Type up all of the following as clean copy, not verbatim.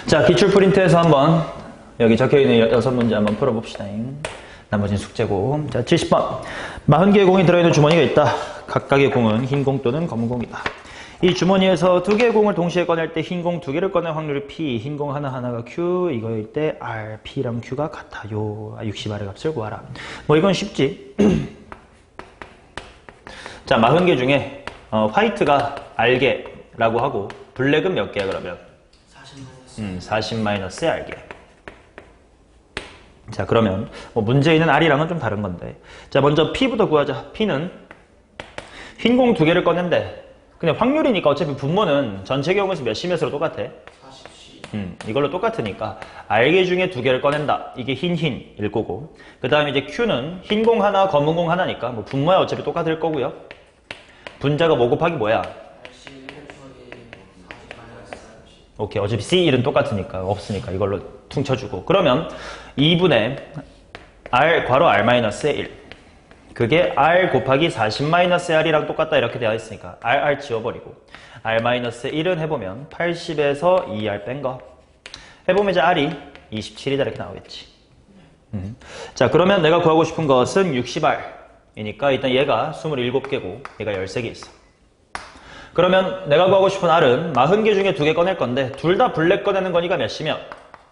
자, 기출 프린트에서 한번 여기 적혀있는 6문제 한번 풀어봅시다. 나머지는 숙제고. 자, 70번. 40개의 공이 들어있는 주머니가 있다. 각각의 공은 흰 공 또는 검은 공이다. 이 주머니에서 2개의 공을 동시에 꺼낼 때 흰 공 2개를 꺼낼 확률이 P, 흰 공 하나하나가 Q, 이거일 때 R, P랑 Q가 같아요. 60R의 값을 구하라. 뭐 이건 쉽지. 자, 40개 중에 화이트가 R개라고 하고 블랙은 몇 개야 그러면? 40-의 R개. 자, 그러면 문제에 있는 R이랑은 좀 다른 건데, 자, 먼저 P부터 구하자. P는 흰 공 2개를 꺼낸대. 근데 확률이니까 어차피 분모는 전체 경우에서 몇 시몇으로 똑같아? 40C. 이걸로 똑같으니까 R개 중에 2개를 꺼낸다. 이게 흰일 거고, 그 다음에 이제 Q는 흰 공 하나, 검은 공 하나니까 뭐 분모야 어차피 똑같을 거고요. 분자가 뭐 곱하기 뭐야? 오케이, 어차피 C1은 똑같으니까 없으니까 이걸로 퉁쳐주고, 그러면 2분의 R 괄호 R-의 1, 그게 R 곱하기 40-R이랑 똑같다 이렇게 되어 있으니까 R 지워버리고 R-의 1은 해보면 80에서 2R 뺀 거 해보면 이제 R이 27이다 이렇게 나오겠지. 자, 그러면 내가 구하고 싶은 것은 60R이니까 일단 얘가 27개고 얘가 13개 있어. 그러면 내가 구하고 싶은 R은 40개 중에 2개 꺼낼 건데 둘 다 블랙 꺼내는 거니까 몇 시면?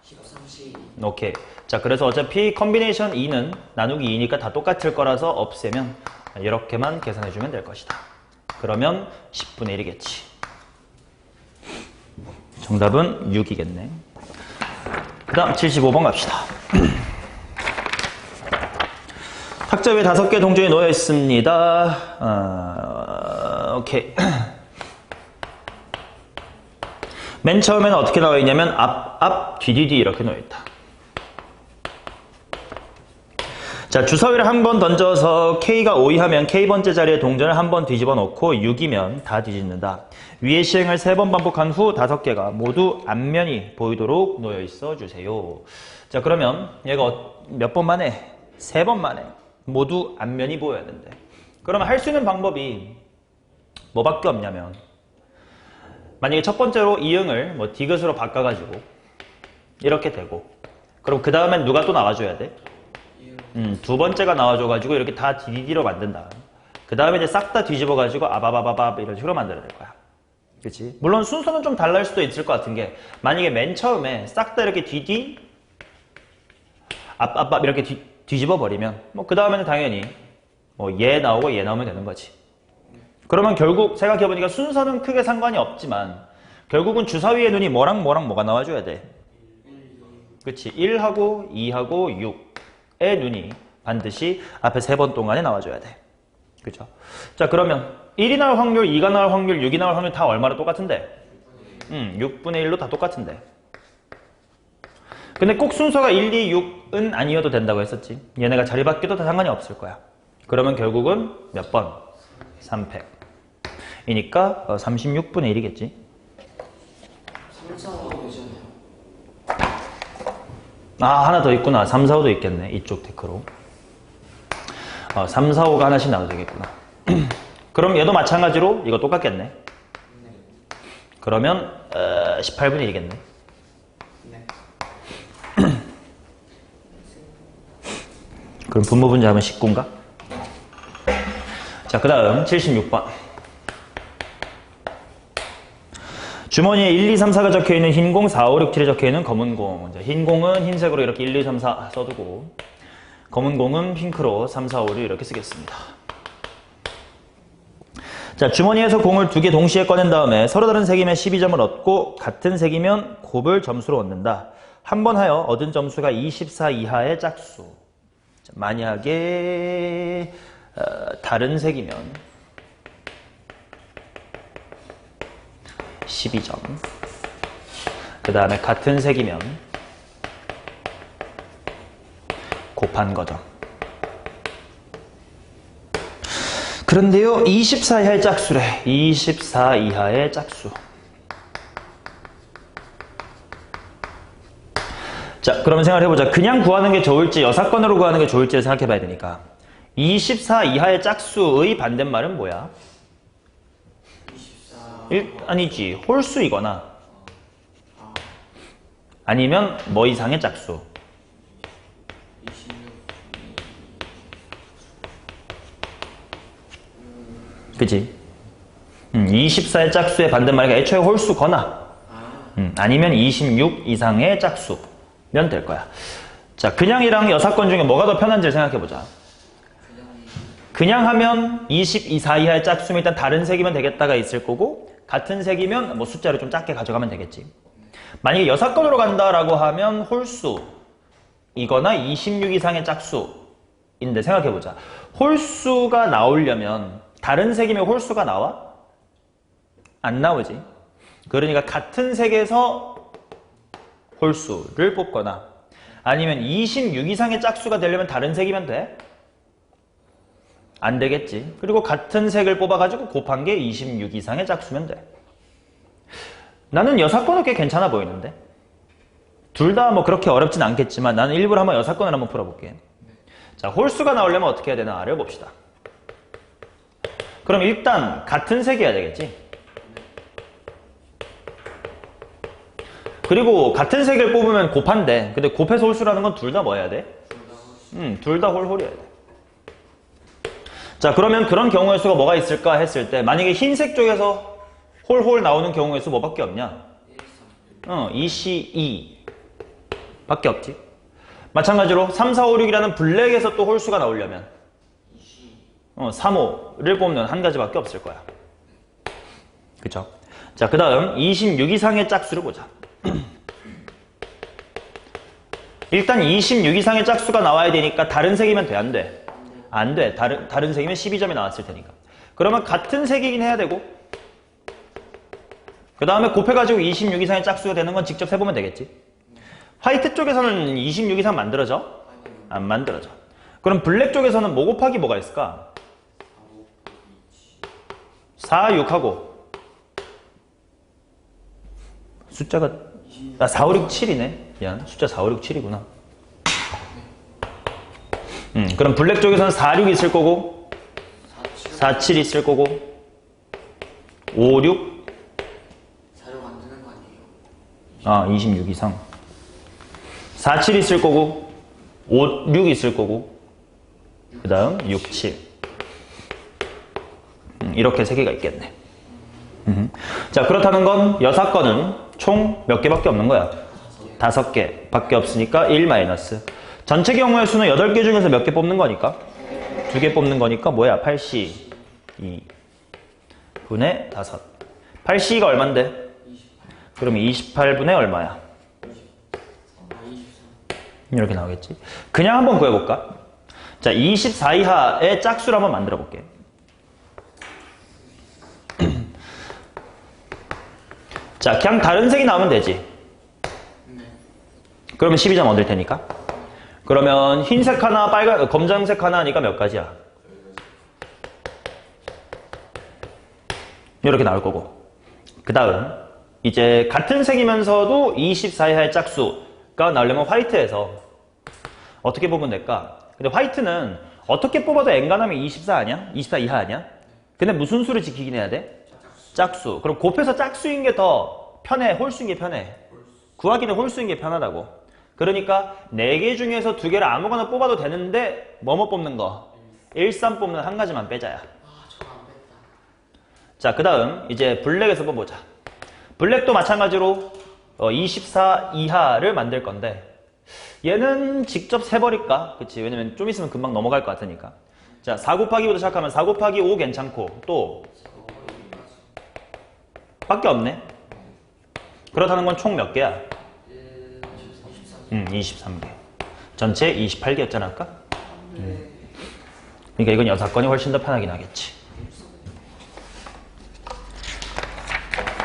13시. 오케이. 자, 그래서 어차피 컨비네이션 2는 나누기 2니까 다 똑같을 거라서 없애면 이렇게만 계산해주면 될 것이다. 그러면 10분의 1이겠지. 정답은 6이겠네. 그 다음 75번 갑시다. 탁자 위에 5개 동전이 놓여 있습니다. 오케이. 맨 처음에는 어떻게 나와 있냐면 앞, 뒤 이렇게 놓여 있다. 자, 주사위를 한 번 던져서 K가 5위 하면 K번째 자리에 동전을 한 번 뒤집어 놓고 6이면 다 뒤집는다. 위의 시행을 3번 반복한 후 5개가 모두 앞면이 보이도록 놓여 있어 주세요. 자, 그러면 얘가 몇 번 만에? 3번 만에 모두 앞면이 보여야 된대. 그러면 할 수 있는 방법이 뭐밖에 없냐면, 만약에 첫 번째로 이응을 뭐 디귿으로 바꿔가지고 이렇게 되고, 그럼 그 다음엔 누가 또 나와줘야 돼? 두 번째가 나와줘가지고 이렇게 다 DD로 만든다. 그 다음에 이제 싹 다 뒤집어가지고 아바바바바 이런 식으로 만들어야 될 거야. 그치? 물론 순서는 좀 달라질 수도 있을 것 같은 게, 만약에 맨 처음에 싹 다 이렇게 앞 이렇게 뒤집어 버리면 뭐 그 다음에는 당연히 뭐 얘 나오고 얘 나오면 되는 거지. 그러면 결국 생각해보니까 순서는 크게 상관이 없지만 결국은 주사위의 눈이 뭐랑 뭐가 나와줘야 돼? 그치? 1하고 2하고 6의 눈이 반드시 앞에 3번 동안에 나와줘야 돼. 그죠? 자, 그러면 1이 나올 확률, 2가 나올 확률, 6이 나올 확률 다 얼마나 똑같은데? 6분의 1로 다 똑같은데. 근데 꼭 순서가 1, 2, 6은 아니어도 된다고 했었지. 얘네가 자리 바뀌어도 다 상관이 없을 거야. 그러면 결국은 몇 번? 3팩. 이니까 36분의 1이겠지. 3, 4, 5도 되잖아요. 아, 하나 더 있구나. 3, 4, 5도 있겠네. 이쪽 데크로. 3, 4, 5가 하나씩 나와도 되겠구나. 그럼 얘도 마찬가지로 이거 똑같겠네. 그러면 18분의 1이겠네. 네. 그럼 분모 분자하면 19인가? 자, 그 다음 76번. 주머니에 1, 2, 3, 4가 적혀있는 흰 공, 4, 5, 6, 7에 적혀있는 검은 공. 자, 흰 공은 흰색으로 이렇게 1, 2, 3, 4 써두고, 검은 공은 핑크로 3, 4, 5를 이렇게 쓰겠습니다. 자, 주머니에서 공을 2개 동시에 꺼낸 다음에 서로 다른 색이면 12점을 얻고 같은 색이면 곱을 점수로 얻는다. 한 번 하여 얻은 점수가 24 이하의 짝수. 자, 만약에 다른 색이면 12점. 그 다음에 같은 색이면 곱한 거죠. 그런데요, 24 이하의 짝수래. 24 이하의 짝수. 자, 그러면 생각해보자. 그냥 구하는 게 좋을지 여사건으로 구하는 게 좋을지를 생각해봐야 되니까, 24 이하의 짝수의 반대말은 뭐야? 24. 아니지. 홀수이거나 아니면 뭐 이상의 짝수. 26. 그치? 24의 짝수의 반대말이 애초에 홀수거나 아니면 26 이상의 짝수면 될 거야. 자, 그냥이랑 여사건 중에 뭐가 더 편한지를 생각해보자. 그냥 하면 24 이하의 짝수면 일단 다른 색이면 되겠다가 있을 거고, 같은 색이면 뭐 숫자를 좀 작게 가져가면 되겠지. 만약에 여사건으로 간다라고 하면 홀수이거나 26 이상의 짝수인데 생각해보자. 홀수가 나오려면 다른 색이면 홀수가 나와? 안 나오지. 그러니까 같은 색에서 홀수를 뽑거나 아니면 26 이상의 짝수가 되려면 다른 색이면 돼? 안 되겠지. 그리고 같은 색을 뽑아가지고 곱한 게 26 이상의 짝수면 돼. 나는 여사건은 꽤 괜찮아 보이는데. 둘 다 뭐 그렇게 어렵진 않겠지만 나는 일부러 한번 여사건을 한번 풀어볼게. 자, 홀수가 나오려면 어떻게 해야 되나를 봅시다. 그럼 일단 같은 색이어야 되겠지. 그리고 같은 색을 뽑으면 곱한데, 근데 곱해서 홀수라는 건 둘 다 뭐 해야 돼? 둘 다 홀홀이어야 돼. 자, 그러면 그런 경우의 수가 뭐가 있을까 했을 때, 만약에 흰색 쪽에서 홀홀 나오는 경우의 수 뭐밖에 없냐? 22 밖에 없지. 마찬가지로 3, 4, 5, 6이라는 블랙에서 또 홀수가 나오려면 3, 5를 뽑는 한 가지밖에 없을 거야. 그쵸? 자, 그 다음 26 이상의 짝수를 보자. 일단 26 이상의 짝수가 나와야 되니까 다른 색이면 돼, 안 돼? 안 돼. 다른 색이면 12점이 나왔을 테니까. 그러면 같은 색이긴 해야 되고, 그 다음에 곱해가지고 26 이상의 짝수가 되는 건 직접 세보면 되겠지. 화이트 쪽에서는 26 이상 만들어져? 안 만들어져. 그럼 블랙 쪽에서는 뭐 곱하기 뭐가 있을까? 4, 6하고 숫자가 4, 5, 6, 7이네. 미안, 숫자 4, 5, 6, 7이구나. 그럼 블랙 쪽에서는 4, 6 있을 거고 4, 7 있을 거고 5, 6 4로 만드는 거 아니에요? 26 이상 4, 7 있을 거고 5, 6 있을 거고 그 다음 6, 7 이렇게 세 개가 있겠네. 자, 그렇다는 건 여사건은 총 몇 개밖에 없는 거야? 5개 밖에 없으니까 1 마이너스. 전체 경우의 수는 8개 중에서 몇 개 뽑는 거니까? 2개 뽑는 거니까 뭐야? 82 분의 5. 82가 얼만데? 그럼 28분의 얼마야? 이렇게 나오겠지. 그냥 한번 구해볼까? 자, 24 이하의 짝수를 한번 만들어 볼게. 자, 그냥 다른 색이 나오면 되지. 그러면 12점 얻을 테니까. 그러면 흰색 하나, 검정색 하나 하니까 몇 가지야? 이렇게 나올 거고. 그 다음 이제 같은 색이면서도 24 이하의 짝수가 나오려면 화이트에서 어떻게 뽑으면 될까? 근데 화이트는 어떻게 뽑아도 N간하면 24 아니야? 24 이하 아니야? 근데 무슨 수를 지키긴 해야 돼? 짝수. 그럼 곱해서 짝수인 게 더 편해? 홀수인 게 편해? 구하기는 홀수인 게 편하다고. 그러니까 4개 중에서 2개를 아무거나 뽑아도 되는데 뭐뭐 뽑는 거? 1, 3 뽑는 한 가지만 빼자야. 저거 안 뺐다. 자, 그 다음 이제 블랙에서 뽑아보자. 블랙도 마찬가지로 24 이하를 만들 건데 얘는 직접 세버릴까? 그치? 왜냐면 좀 있으면 금방 넘어갈 것 같으니까. 자, 4 곱하기부터 시작하면 4 곱하기 5 괜찮고 또 밖에 없네. 그렇다는 건 총 몇 개야? 23개. 전체 28개였잖아 아까? 그러니까 이건 여사건이 훨씬 더 편하긴 하겠지.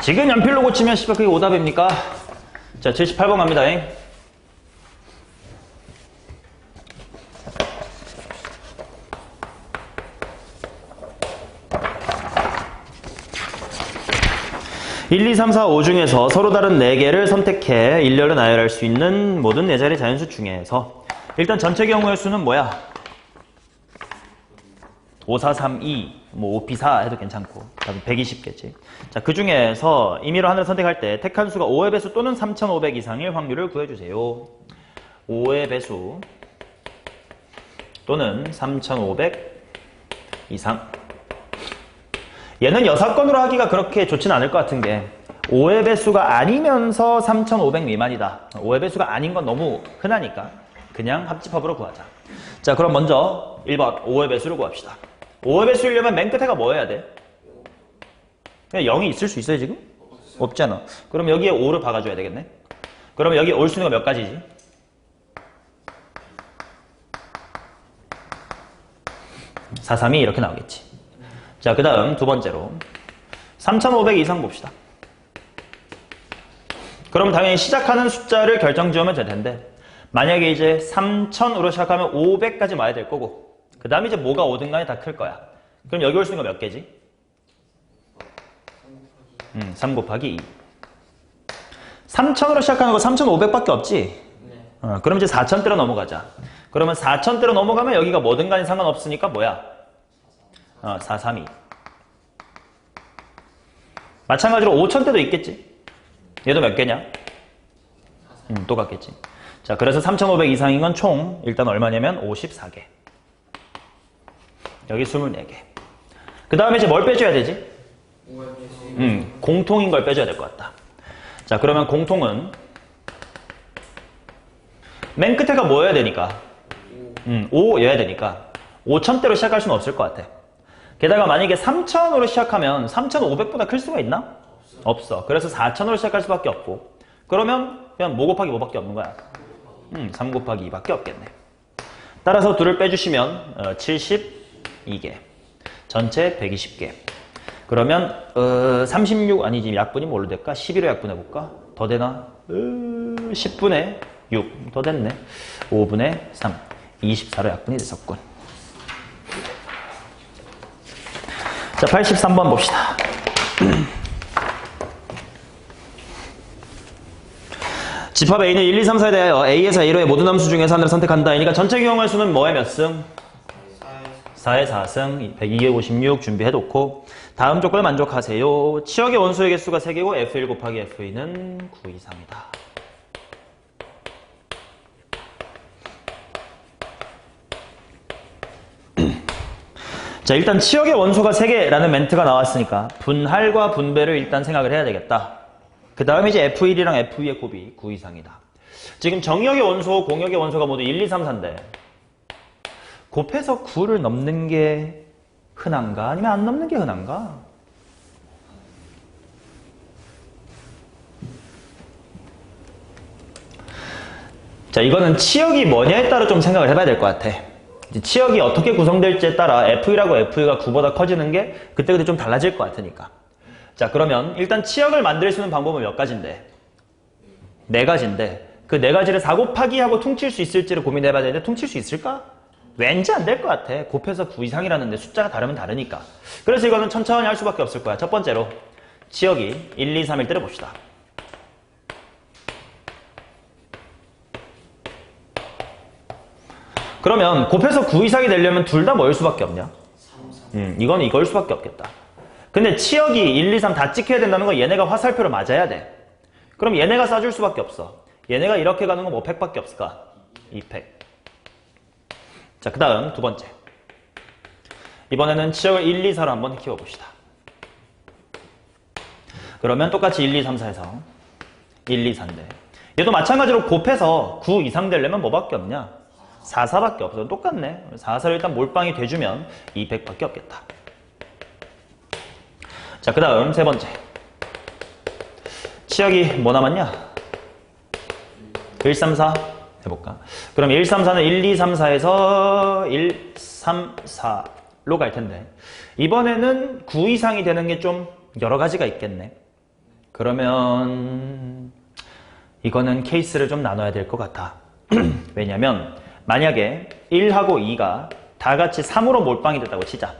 지금 연필로 고치면 씨발 그게 오답입니까? 자, 78번 갑니다. 1, 2, 3, 4, 5 중에서 서로 다른 4개를 선택해 일렬로 나열할 수 있는 모든 4자리 자연수 중에서 일단 전체 경우의 수는 뭐야? 5, 4, 3, 2 뭐 5p4 해도 괜찮고 답은 120개지. 자, 그 중에서 임의로 하나를 선택할 때 택한 수가 5의 배수 또는 3500 이상일 확률을 구해주세요. 5의 배수 또는 3500 이상. 얘는 여사건으로 하기가 그렇게 좋진 않을 것 같은 게 5의 배수가 아니면서 3500 미만이다. 5의 배수가 아닌 건 너무 흔하니까 그냥 합집합으로 구하자. 자, 그럼 먼저 1번 5의 배수를 구합시다. 5의 배수이려면 맨 끝에가 뭐 해야 돼? 그냥 0이 있을 수 있어요 지금? 없잖아. 그럼 여기에 5를 박아줘야 되겠네. 그러면 여기 올 수 있는 거 몇 가지지? 4, 3이 이렇게 나오겠지. 자, 그 다음 두 번째로 3500 이상 봅시다. 그럼 당연히 시작하는 숫자를 결정지으면 될 텐데 만약에 이제 3000으로 시작하면 500까지 와야 될 거고 그 다음에 이제 뭐가 오든 간에 다 클 거야. 그럼 여기 올 수 있는 거 몇 개지? 3 곱하기 2. 3000으로 시작하는 거 3500밖에 없지? 그럼 이제 4000대로 넘어가자. 그러면 4000대로 넘어가면 여기가 뭐든 간에 상관없으니까 뭐야? 4, 3, 2. 마찬가지로 5000대도 있겠지? 얘도 몇 개냐? 똑같겠지. 자, 그래서 3500 이상인 건 총 일단 얼마냐면 54개. 여기 24개. 그 다음에 이제 뭘 빼줘야 되지? 공통인 걸 빼줘야 될 것 같다. 자, 그러면 공통은 맨 끝에가 뭐여야 되니까? 5여야 되니까 5000대로 시작할 수는 없을 것 같아. 게다가 만약에 3000으로 시작하면 3500보다 클 수가 있나? 없어. 그래서 4000으로 시작할 수밖에 없고 그러면 그냥 뭐 곱하기 뭐밖에 없는 거야? 3 곱하기 2밖에 없겠네. 따라서 둘을 빼주시면 72개. 전체 120개. 그러면 36 아니지 약분이 뭘로 될까? 11로 약분해볼까? 더 되나? 10분의 6 더 됐네. 5분의 3 24로 약분이 됐었군. 자, 83번 봅시다. 집합 A는 1, 2, 3, 4에 대하여 A에서 A로의 모든 함수 중에서 하나를 선택한다. 그러니까 전체 경우의 수는 뭐에 몇 승? 4에 4승, 256 준비해놓고 다음 조건을 만족하세요. 치역의 원소의 개수가 3개고 F1 곱하기 F2는 9 이상이다. 자, 일단 치역의 원소가 3개라는 멘트가 나왔으니까 분할과 분배를 일단 생각을 해야 되겠다. 그 다음에 이제 F1이랑 F2의 곱이 9 이상이다. 지금 정역의 원소, 공역의 원소가 모두 1, 2, 3, 4인데 곱해서 9를 넘는 게 흔한가? 아니면 안 넘는 게 흔한가? 자, 이거는 치역이 뭐냐에 따라 좀 생각을 해봐야 될 것 같아. 치역이 어떻게 구성될지에 따라 F1하고 F2가 9보다 커지는 게 그때그때 좀 달라질 것 같으니까. 자, 그러면 일단 치역을 만들 수 있는 방법은 몇 가지인데? 4가지인데 그 4가지를 4 곱하기 하고 퉁칠 수 있을지를 고민해봐야 되는데 퉁칠 수 있을까? 왠지 안 될 것 같아. 곱해서 9 이상이라는데 숫자가 다르면 다르니까. 그래서 이거는 천천히 할 수밖에 없을 거야. 첫 번째로 치역이 1, 2, 3일 때려봅시다. 그러면 곱해서 9 이상이 되려면 둘 다 뭐일 수밖에 없냐? 이건 이걸 수밖에 없겠다. 근데 치역이 1, 2, 3 다 찍혀야 된다는 건 얘네가 화살표로 맞아야 돼. 그럼 얘네가 쏴줄 수밖에 없어. 얘네가 이렇게 가는 건 뭐 100밖에 없을까? 200. 자, 그 다음 두 번째. 이번에는 치역을 1, 2, 4로 한번 키워봅시다. 그러면 똑같이 1, 2, 3, 4에서 1, 2, 4인데 얘도 마찬가지로 곱해서 9 이상 되려면 뭐밖에 없냐? 4, 4밖에 없어. 똑같네. 4, 4를 일단 몰빵이 돼주면 200밖에 없겠다. 자, 그 다음 세 번째. 치역이 뭐 남았냐? 1, 3, 4 해볼까? 그럼 1, 3, 4는 1, 2, 3, 4에서 1, 3, 4로 갈 텐데 이번에는 9 이상이 되는 게 좀 여러 가지가 있겠네. 그러면 이거는 케이스를 좀 나눠야 될 것 같아. 왜냐면 만약에 1하고 2가 다 같이 3으로 몰빵이 됐다고 치자.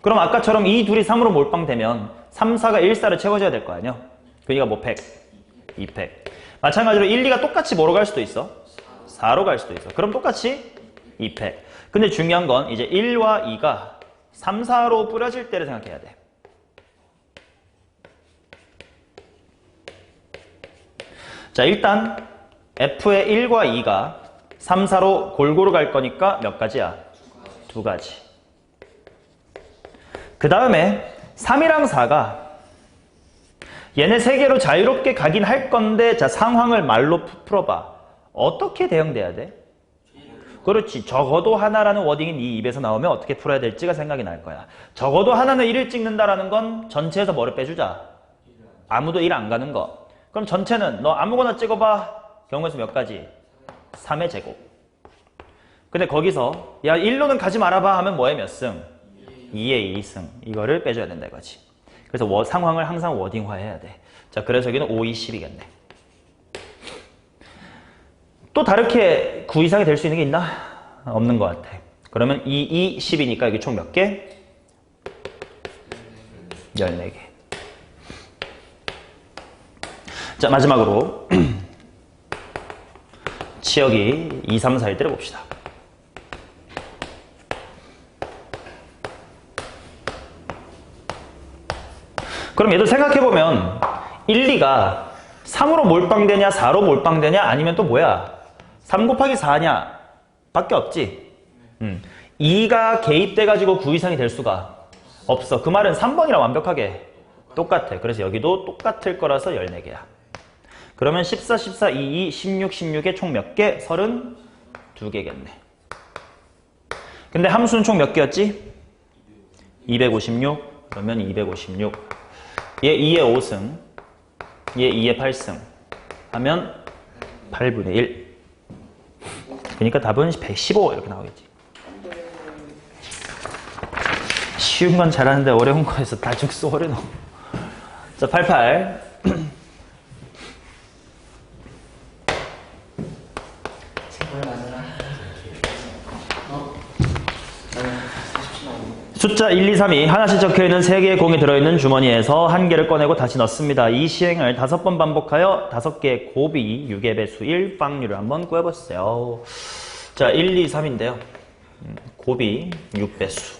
그럼 아까처럼 이 둘이 3으로 몰빵되면 3, 4가 1, 4를 채워줘야 될 거 아니야? 그러니까 뭐 100, 200. 마찬가지로 1, 2가 똑같이 뭐로 갈 수도 있어? 4로 갈 수도 있어. 그럼 똑같이 200. 근데 중요한 건 이제 1과 2가 3, 4로 뿌려질 때를 생각해야 돼. 자, 일단 F의 1과 2가 3, 4로 골고루 갈 거니까 몇 가지야? 두 가지. 그 다음에 3이랑 4가 얘네 세 개로 자유롭게 가긴 할 건데, 자, 상황을 말로 풀어봐. 어떻게 대응돼야 돼? 그렇지. 적어도 하나라는 워딩이 네 입에서 나오면 어떻게 풀어야 될지가 생각이 날 거야. 적어도 하나는 1을 찍는다라는 건 전체에서 뭐를 빼주자? 아무도 1 안 가는 거. 그럼 전체는 너 아무거나 찍어봐. 경우의 수 몇 가지? 3의 제곱. 근데 거기서 야 1로는 가지 말아봐 하면 뭐에 몇 승? 2의 2승. 이거를 빼줘야 된다 이거지. 그래서 상황을 항상 워딩화해야 돼. 자, 그래서 여기는 5, 2, 10이겠네. 또 다르게 9 이상이 될 수 있는 게 있나? 없는 것 같아. 그러면 2, 2, 10이니까 여기 총 몇 개? 14개. 자, 마지막으로 치역이 2, 3, 4일 때를 봅시다. 그럼 얘도 생각해보면 1, 2가 3으로 몰빵되냐 4로 몰빵되냐 아니면 또 뭐야? 3 곱하기 4냐 밖에 없지. 2가 개입돼가지고 9 이상이 될 수가 없어. 그 말은 3번이랑 완벽하게 똑같아. 그래서 여기도 똑같을 거라서 14개야. 그러면 14, 14, 22, 16, 16에 총 몇 개? 32개겠네. 근데 함수는 총 몇 개였지? 256. 그러면 256. 얘 2의 5승. 얘 2의 8승. 하면 8분의 1. 그러니까 답은 115 이렇게 나오겠지. 쉬운 건 잘하는데 어려운 거에서 다 죽소 어려워. 자, 88. 제발 맞아라. 숫자 1, 2, 3이 하나씩 적혀있는 3개의 공이 들어있는 주머니에서 한 개를 꺼내고 다시 넣습니다. 이 시행을 5번 반복하여 5개의 곱이 6의 배수 1 빵률을 한번 구해보세요. 자, 1, 2, 3인데요. 곱이 6배수.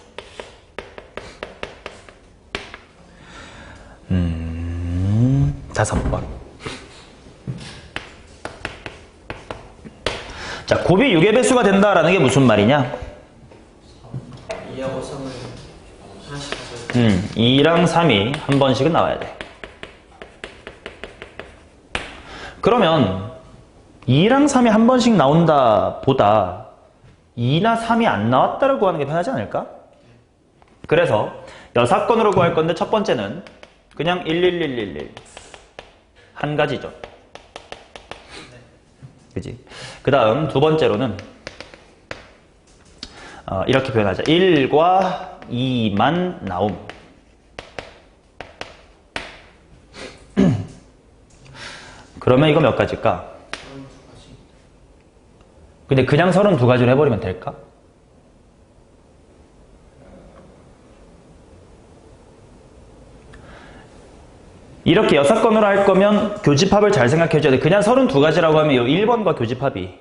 5번. 자, 곱이 6의 배수가 된다라는 게 무슨 말이냐? 2하고 3을 하나씩 가져야 2랑 3이 한 번씩은 나와야 돼. 그러면 2랑 3이 한 번씩 나온다 보다 2나 3이 안 나왔다를 구하는 게 편하지 않을까? 그래서 6건으로 구할 건데 첫 번째는 그냥 11111 한 가지죠. 그지? 그 다음 두 번째로는 이렇게 표현하자. 1과 2만 나옴. 그러면 이거 몇 가지일까? 32가지. 근데 그냥 32가지로 해버리면 될까? 이렇게 6건으로 할 거면 교집합을 잘 생각해줘야 돼. 그냥 32가지라고 하면 이 1번과 교집합이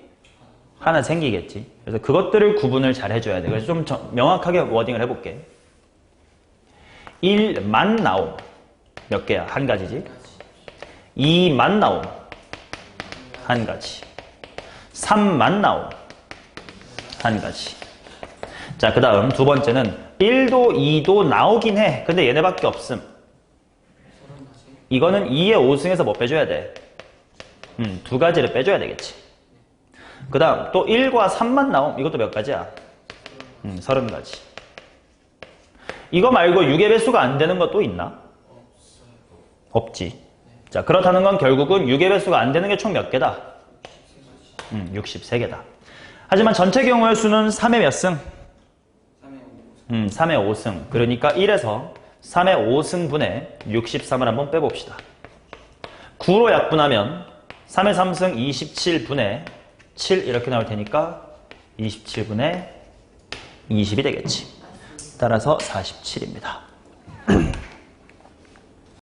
하나 생기겠지. 그래서 그것들을 구분을 잘 해줘야 돼. 그래서 좀 명확하게 워딩을 해볼게. 1만 나옴. 몇 개야? 한 가지지. 2만 나옴. 한 가지. 3만 나옴. 한 가지. 자, 그 다음 두 번째는 1도 2도 나오긴 해. 근데 얘네밖에 없음. 이거는 2의 5승에서 뭐 빼줘야 돼? 두 가지를 빼줘야 되겠지. 그 다음 또 1과 3만 나옴. 이것도 몇 가지야? 30가지. 이거 말고 6의 배수가 안 되는 것도 있나? 없지. 자, 그렇다는 건 결국은 6의 배수가 안 되는 게 총 몇 개다? 63개다. 하지만 전체 경우의 수는 3의 몇 승? 3의 5승. 그러니까 1에서 3의 5승분의 63을 한번 빼봅시다. 9로 약분하면 3의 3승 27분의 7 이렇게 나올 테니까 27분의 20이 되겠지. 따라서 47입니다.